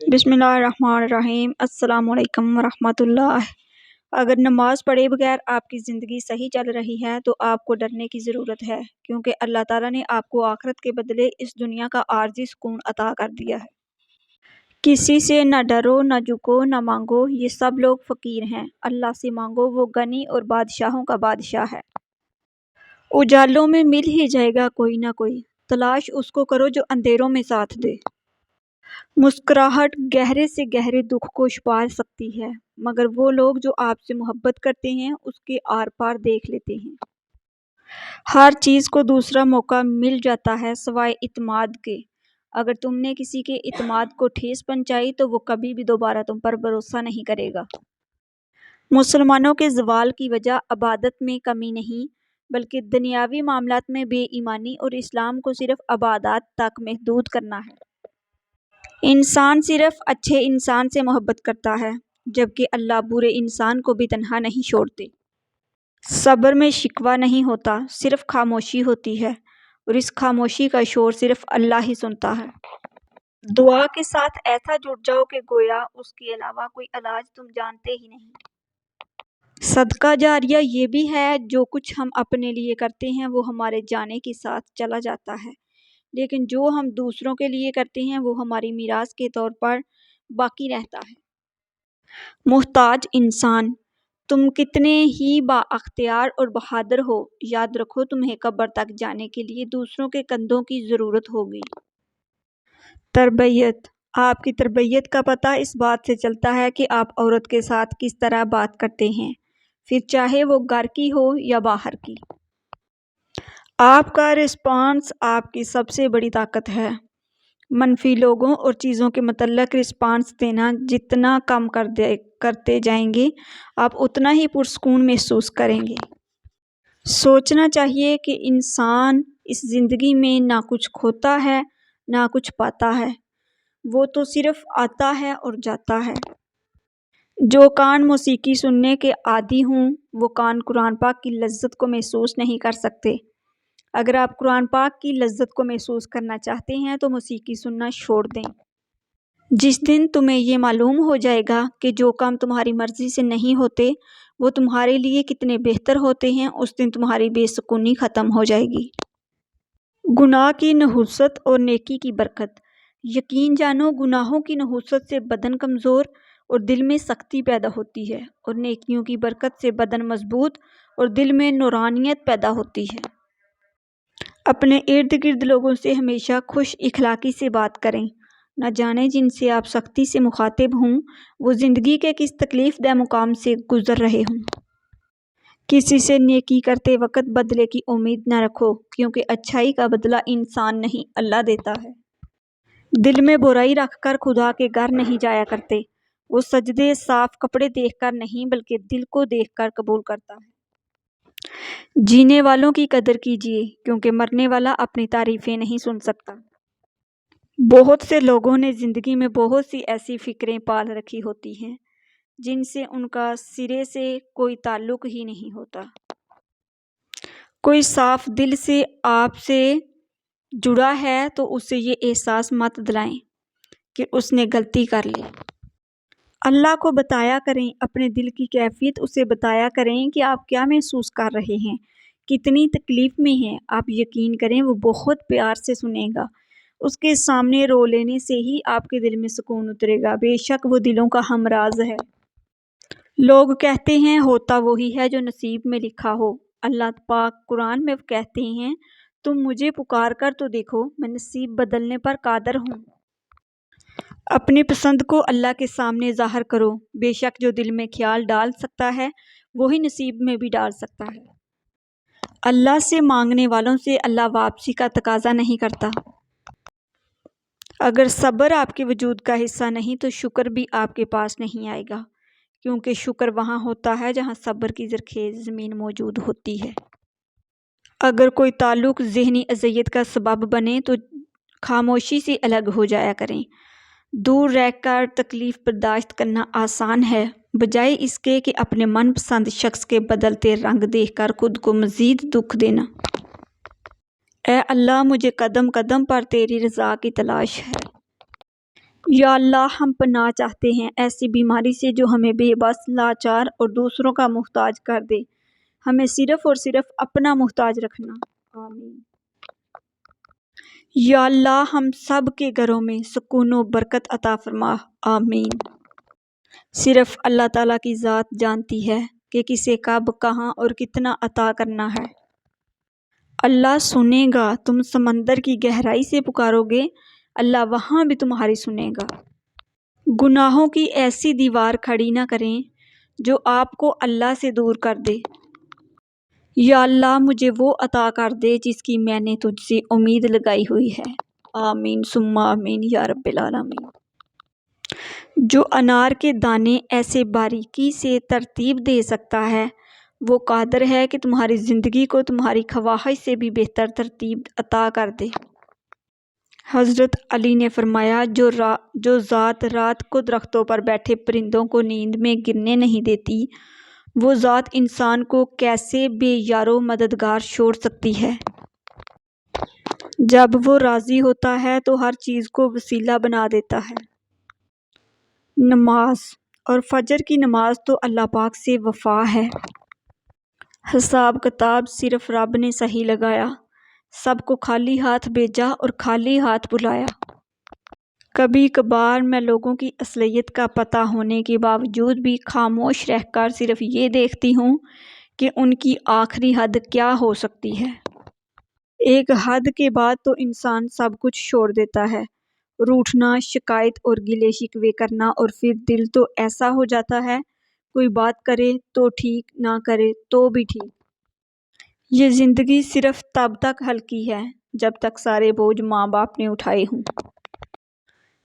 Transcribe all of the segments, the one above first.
بسم اللہ الرحمن الرحیم۔ السلام علیکم ورحمۃ اللہ۔ اگر نماز پڑھے بغیر آپ کی زندگی صحیح چل رہی ہے تو آپ کو ڈرنے کی ضرورت ہے، کیونکہ اللہ تعالیٰ نے آپ کو آخرت کے بدلے اس دنیا کا عارضی سکون عطا کر دیا ہے۔ کسی سے نہ ڈرو، نہ جھکو، نہ مانگو، یہ سب لوگ فقیر ہیں، اللہ سے مانگو، وہ غنی اور بادشاہوں کا بادشاہ ہے۔ اجالوں میں مل ہی جائے گا کوئی نہ کوئی، تلاش اس کو کرو جو اندھیروں میں ساتھ دے۔ مسکراہٹ گہرے سے گہرے دکھ کو چھپا سکتی ہے، مگر وہ لوگ جو آپ سے محبت کرتے ہیں اس کے آر پار دیکھ لیتے ہیں۔ ہر چیز کو دوسرا موقع مل جاتا ہے سوائے اعتماد کے۔ اگر تم نے کسی کے اعتماد کو ٹھیس پہنچائی تو وہ کبھی بھی دوبارہ تم پر بھروسہ نہیں کرے گا۔ مسلمانوں کے زوال کی وجہ عبادت میں کمی نہیں، بلکہ دنیاوی معاملات میں بے ایمانی اور اسلام کو صرف عبادات تک محدود کرنا ہے۔ انسان صرف اچھے انسان سے محبت کرتا ہے، جبکہ اللہ برے انسان کو بھی تنہا نہیں چھوڑتے۔ صبر میں شکوہ نہیں ہوتا، صرف خاموشی ہوتی ہے، اور اس خاموشی کا شور صرف اللہ ہی سنتا ہے۔ دعا کے ساتھ ایسا جڑ جاؤ کہ گویا اس کے علاوہ کوئی علاج تم جانتے ہی نہیں۔ صدقہ جاریہ یہ بھی ہے، جو کچھ ہم اپنے لیے کرتے ہیں وہ ہمارے جانے کے ساتھ چلا جاتا ہے، لیکن جو ہم دوسروں کے لیے کرتے ہیں وہ ہماری میراث کے طور پر باقی رہتا ہے۔ محتاج انسان، تم کتنے ہی با اختیار اور بہادر ہو، یاد رکھو تمہیں قبر تک جانے کے لیے دوسروں کے کندھوں کی ضرورت ہوگی۔ تربیت، آپ کی تربیت کا پتہ اس بات سے چلتا ہے کہ آپ عورت کے ساتھ کس طرح بات کرتے ہیں، پھر چاہے وہ گھر کی ہو یا باہر کی۔ آپ کا رسپانس آپ کی سب سے بڑی طاقت ہے۔ منفی لوگوں اور چیزوں کے متعلق رسپانس دینا جتنا کم کرتے جائیں گے، آپ اتنا ہی پرسکون محسوس کریں گے۔ سوچنا چاہیے کہ انسان اس زندگی میں نہ کچھ کھوتا ہے نہ کچھ پاتا ہے، وہ تو صرف آتا ہے اور جاتا ہے۔ جو کان موسیقی سننے کے عادی ہوں وہ کان قرآن پاک کی لذت کو محسوس نہیں کر سکتے۔ اگر آپ قرآن پاک کی لذت کو محسوس کرنا چاہتے ہیں تو موسیقی سننا چھوڑ دیں۔ جس دن تمہیں یہ معلوم ہو جائے گا کہ جو کام تمہاری مرضی سے نہیں ہوتے وہ تمہارے لیے کتنے بہتر ہوتے ہیں، اس دن تمہاری بے سکونی ختم ہو جائے گی۔ گناہ کی نحوست اور نیکی کی برکت۔ یقین جانو، گناہوں کی نحوست سے بدن کمزور اور دل میں سختی پیدا ہوتی ہے، اور نیکیوں کی برکت سے بدن مضبوط اور دل میں نورانیت پیدا ہوتی ہے۔ اپنے ارد گرد لوگوں سے ہمیشہ خوش اخلاقی سے بات کریں، نہ جانے جن سے آپ سختی سے مخاطب ہوں وہ زندگی کے کس تکلیف دہ مقام سے گزر رہے ہوں۔ کسی سے نیکی کرتے وقت بدلے کی امید نہ رکھو، کیونکہ اچھائی کا بدلہ انسان نہیں اللہ دیتا ہے۔ دل میں برائی رکھ کر خدا کے گھر نہیں جایا کرتے، وہ سجدے صاف کپڑے دیکھ کر نہیں بلکہ دل کو دیکھ کر قبول کرتا ہے۔ جینے والوں کی قدر کیجیے، کیونکہ مرنے والا اپنی تعریفیں نہیں سن سکتا۔ بہت سے لوگوں نے زندگی میں بہت سی ایسی فکریں پال رکھی ہوتی ہیں جن سے ان کا سرے سے کوئی تعلق ہی نہیں ہوتا۔ کوئی صاف دل سے آپ سے جڑا ہے تو اسے یہ احساس مت دلائیں کہ اس نے غلطی کر لی۔ اللہ کو بتایا کریں اپنے دل کی کیفیت، اسے بتایا کریں کہ آپ کیا محسوس کر رہے ہیں، کتنی تکلیف میں ہیں۔ آپ یقین کریں وہ بہت پیار سے سنے گا۔ اس کے سامنے رو لینے سے ہی آپ کے دل میں سکون اترے گا، بے شک وہ دلوں کا ہمراز ہے۔ لوگ کہتے ہیں ہوتا وہی ہے جو نصیب میں لکھا ہو۔ اللہ پاک قرآن میں کہتے ہیں تم مجھے پکار کر تو دیکھو، میں نصیب بدلنے پر قادر ہوں۔ اپنی پسند کو اللہ کے سامنے ظاہر کرو، بے شک جو دل میں خیال ڈال سکتا ہے وہی نصیب میں بھی ڈال سکتا ہے۔ اللہ سے مانگنے والوں سے اللہ واپسی کا تقاضا نہیں کرتا۔ اگر صبر آپ کے وجود کا حصہ نہیں تو شکر بھی آپ کے پاس نہیں آئے گا، کیونکہ شکر وہاں ہوتا ہے جہاں صبر کی زرخیز زمین موجود ہوتی ہے۔ اگر کوئی تعلق ذہنی اذیت کا سبب بنے تو خاموشی سے الگ ہو جایا کریں۔ دور رہ کر تکلیف برداشت کرنا آسان ہے، بجائے اس کے کہ اپنے من پسند شخص کے بدلتے رنگ دیکھ کر خود کو مزید دکھ دینا۔ اے اللہ، مجھے قدم قدم پر تیری رضا کی تلاش ہے۔ یا اللہ ہم پناہ چاہتے ہیں ایسی بیماری سے جو ہمیں بے بس، لاچار اور دوسروں کا محتاج کر دے، ہمیں صرف اور صرف اپنا محتاج رکھنا، آمین۔ یا اللہ ہم سب کے گھروں میں سکون و برکت عطا فرما، آمین۔ صرف اللہ تعالیٰ کی ذات جانتی ہے کہ کسے کب، کہاں اور کتنا عطا کرنا ہے۔ اللہ سنے گا، تم سمندر کی گہرائی سے پکارو گے، اللہ وہاں بھی تمہاری سنے گا۔ گناہوں کی ایسی دیوار کھڑی نہ کریں جو آپ کو اللہ سے دور کر دے۔ یا اللہ مجھے وہ عطا کر دے جس کی میں نے تجھ سے امید لگائی ہوئی ہے، آمین ثم آمین یا رب العالمین۔ جو انار کے دانے ایسے باریکی سے ترتیب دے سکتا ہے، وہ قادر ہے کہ تمہاری زندگی کو تمہاری خواہش سے بھی بہتر ترتیب عطا کر دے۔ حضرت علی نے فرمایا، جو ذات رات کو درختوں پر بیٹھے پرندوں کو نیند میں گرنے نہیں دیتی، وہ ذات انسان کو کیسے بے یار و مددگار چھوڑ سکتی ہے۔ جب وہ راضی ہوتا ہے تو ہر چیز کو وسیلہ بنا دیتا ہے۔ نماز اور فجر کی نماز تو اللہ پاک سے وفا ہے۔ حساب کتاب صرف رب نے صحیح لگایا، سب کو خالی ہاتھ بھیجا اور خالی ہاتھ بلایا۔ کبھی کبھار میں لوگوں کی اصلیت کا پتہ ہونے کے باوجود بھی خاموش رہ کر صرف یہ دیکھتی ہوں کہ ان کی آخری حد کیا ہو سکتی ہے۔ ایک حد کے بعد تو انسان سب کچھ چھوڑ دیتا ہے، روٹھنا، شکایت اور گلے شکوے کرنا، اور پھر دل تو ایسا ہو جاتا ہے، کوئی بات کرے تو ٹھیک، نہ کرے تو بھی ٹھیک۔ یہ زندگی صرف تب تک ہلکی ہے جب تک سارے بوجھ ماں باپ نے اٹھائے ہوں۔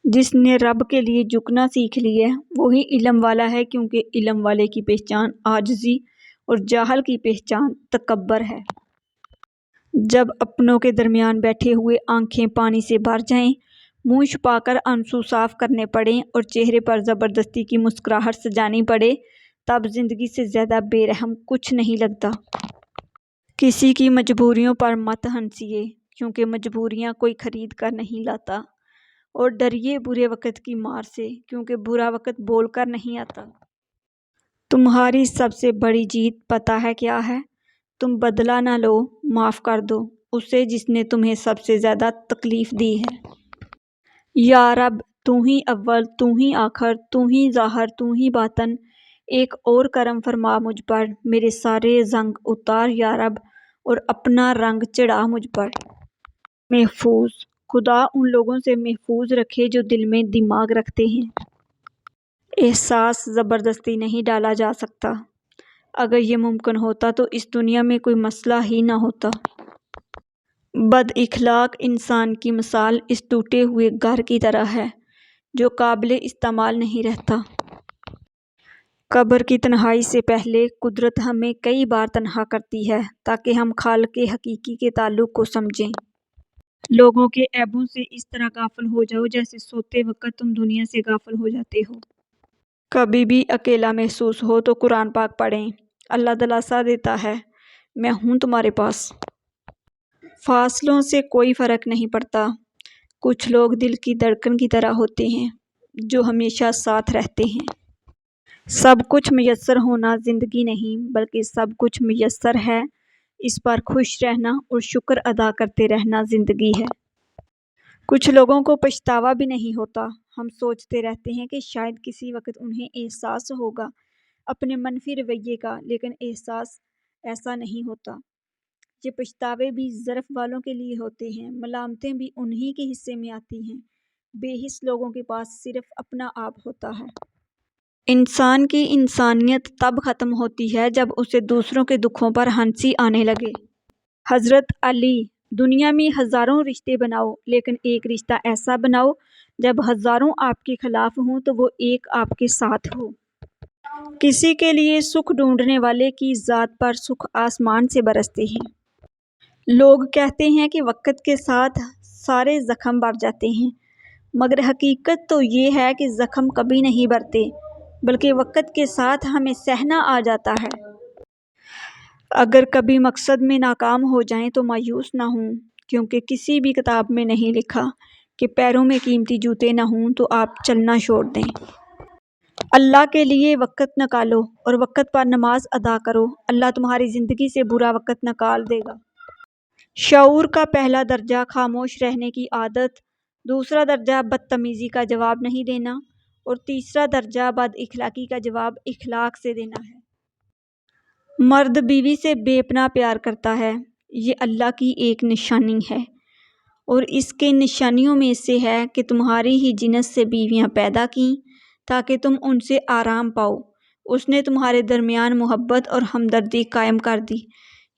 جس نے رب کے لیے جھکنا سیکھ لی ہے وہی علم والا ہے، کیونکہ علم والے کی پہچان عاجزی اور جاہل کی پہچان تکبر ہے۔ جب اپنوں کے درمیان بیٹھے ہوئے آنکھیں پانی سے بھر جائیں، منہ چھپا کر آنسو صاف کرنے پڑیں اور چہرے پر زبردستی کی مسکراہٹ سجانی پڑے، تب زندگی سے زیادہ بے رحم کچھ نہیں لگتا۔ کسی کی مجبوریوں پر مت ہنسیے، کیونکہ مجبوریاں کوئی خرید کر نہیں لاتا، اور ڈریے برے وقت کی مار سے، کیونکہ برا وقت بول کر نہیں آتا۔ تمہاری سب سے بڑی جیت پتہ ہے کیا ہے؟ تم بدلہ نہ لو، معاف کر دو اسے جس نے تمہیں سب سے زیادہ تکلیف دی ہے۔ یا رب تو ہی اول، تو ہی آخر، تو ہی ظاہر، تو ہی باطن، ایک اور کرم فرما مجھ پر، میرے سارے زنگ اتار یا رب، اور اپنا رنگ چڑھا مجھ پر۔ محفوظ، خدا ان لوگوں سے محفوظ رکھے جو دل میں دماغ رکھتے ہیں۔ احساس زبردستی نہیں ڈالا جا سکتا، اگر یہ ممکن ہوتا تو اس دنیا میں کوئی مسئلہ ہی نہ ہوتا۔ بد اخلاق انسان کی مثال اس ٹوٹے ہوئے گھر کی طرح ہے جو قابل استعمال نہیں رہتا۔ قبر کی تنہائی سے پہلے قدرت ہمیں کئی بار تنہا کرتی ہے تاکہ ہم خالق حقیقی کے تعلق کو سمجھیں۔ لوگوں کے عیبوں سے اس طرح غافل ہو جاؤ جیسے سوتے وقت تم دنیا سے غافل ہو جاتے ہو۔ کبھی بھی اکیلا محسوس ہو تو قرآن پاک پڑھیں، اللہ دلاسا دیتا ہے، میں ہوں تمہارے پاس۔ فاصلوں سے کوئی فرق نہیں پڑتا، کچھ لوگ دل کی دھڑکن کی طرح ہوتے ہیں جو ہمیشہ ساتھ رہتے ہیں۔ سب کچھ میسر ہونا زندگی نہیں بلکہ سب کچھ میسر ہے، اس پر خوش رہنا اور شکر ادا کرتے رہنا زندگی ہے۔ کچھ لوگوں کو پچھتاوا بھی نہیں ہوتا، ہم سوچتے رہتے ہیں کہ شاید کسی وقت انہیں احساس ہوگا اپنے منفی رویے کا، لیکن احساس ایسا نہیں ہوتا۔ یہ پچھتاوے بھی ظرف والوں کے لیے ہوتے ہیں، ملامتیں بھی انہی کے حصے میں آتی ہیں، بے حس لوگوں کے پاس صرف اپنا آپ ہوتا ہے۔ انسان کی انسانیت تب ختم ہوتی ہے جب اسے دوسروں کے دکھوں پر ہنسی آنے لگے۔ حضرت علی، دنیا میں ہزاروں رشتے بناؤ لیکن ایک رشتہ ایسا بناؤ جب ہزاروں آپ کے خلاف ہوں تو وہ ایک آپ کے ساتھ ہو۔ کسی کے لیے سکھ ڈھونڈنے والے کی ذات پر سکھ آسمان سے برستے ہیں۔ لوگ کہتے ہیں کہ وقت کے ساتھ سارے زخم بھر جاتے ہیں، مگر حقیقت تو یہ ہے کہ زخم کبھی نہیں بھرتے بلکہ وقت کے ساتھ ہمیں سہنا آ جاتا ہے۔ اگر کبھی مقصد میں ناکام ہو جائیں تو مایوس نہ ہوں، کیونکہ کسی بھی کتاب میں نہیں لکھا کہ پیروں میں قیمتی جوتے نہ ہوں تو آپ چلنا چھوڑ دیں۔ اللہ کے لیے وقت نکالو اور وقت پر نماز ادا کرو، اللہ تمہاری زندگی سے برا وقت نکال دے گا۔ شعور کا پہلا درجہ خاموش رہنے کی عادت، دوسرا درجہ بدتمیزی کا جواب نہیں دینا اور تیسرا درجہ بد اخلاقی کا جواب اخلاق سے دینا ہے۔ مرد بیوی سے بے پناہ پیار کرتا ہے، یہ اللہ کی ایک نشانی ہے، اور اس کے نشانیوں میں سے ہے کہ تمہاری ہی جنس سے بیویاں پیدا کیں تاکہ تم ان سے آرام پاؤ۔ اس نے تمہارے درمیان محبت اور ہمدردی قائم کر دی۔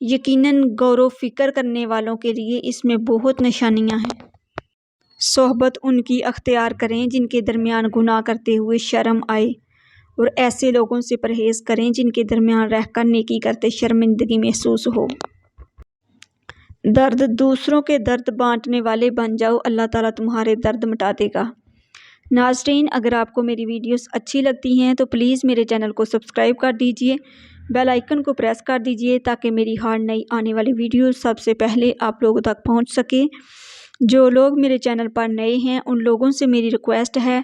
یقیناً غور و فکر کرنے والوں کے لیے اس میں بہت نشانیاں ہیں۔ صحبت ان کی اختیار کریں جن کے درمیان گناہ کرتے ہوئے شرم آئے، اور ایسے لوگوں سے پرہیز کریں جن کے درمیان رہ کر نیکی کرتے شرمندگی محسوس ہو۔ دوسروں کے درد بانٹنے والے بن جاؤ، اللہ تعالیٰ تمہارے درد مٹا دے گا۔ ناظرین، اگر آپ کو میری ویڈیوز اچھی لگتی ہیں تو پلیز میرے چینل کو سبسکرائب کر دیجئے، بیل آئیکن کو پریس کر دیجئے تاکہ میری ہر نئی آنے والی ویڈیو سب سے پہلے آپ لوگوں تک پہنچ سکے۔ جو لوگ میرے چینل پر نئے ہیں ان لوگوں سے میری ریکویسٹ ہے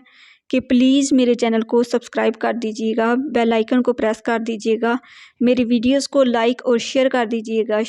کہ پلیز میرے چینل کو سبسکرائب کر دیجئے گا، بیل آئیکن کو پریس کر دیجئے گا، میری ویڈیوز کو لائک اور شیئر کر دیجئے گا۔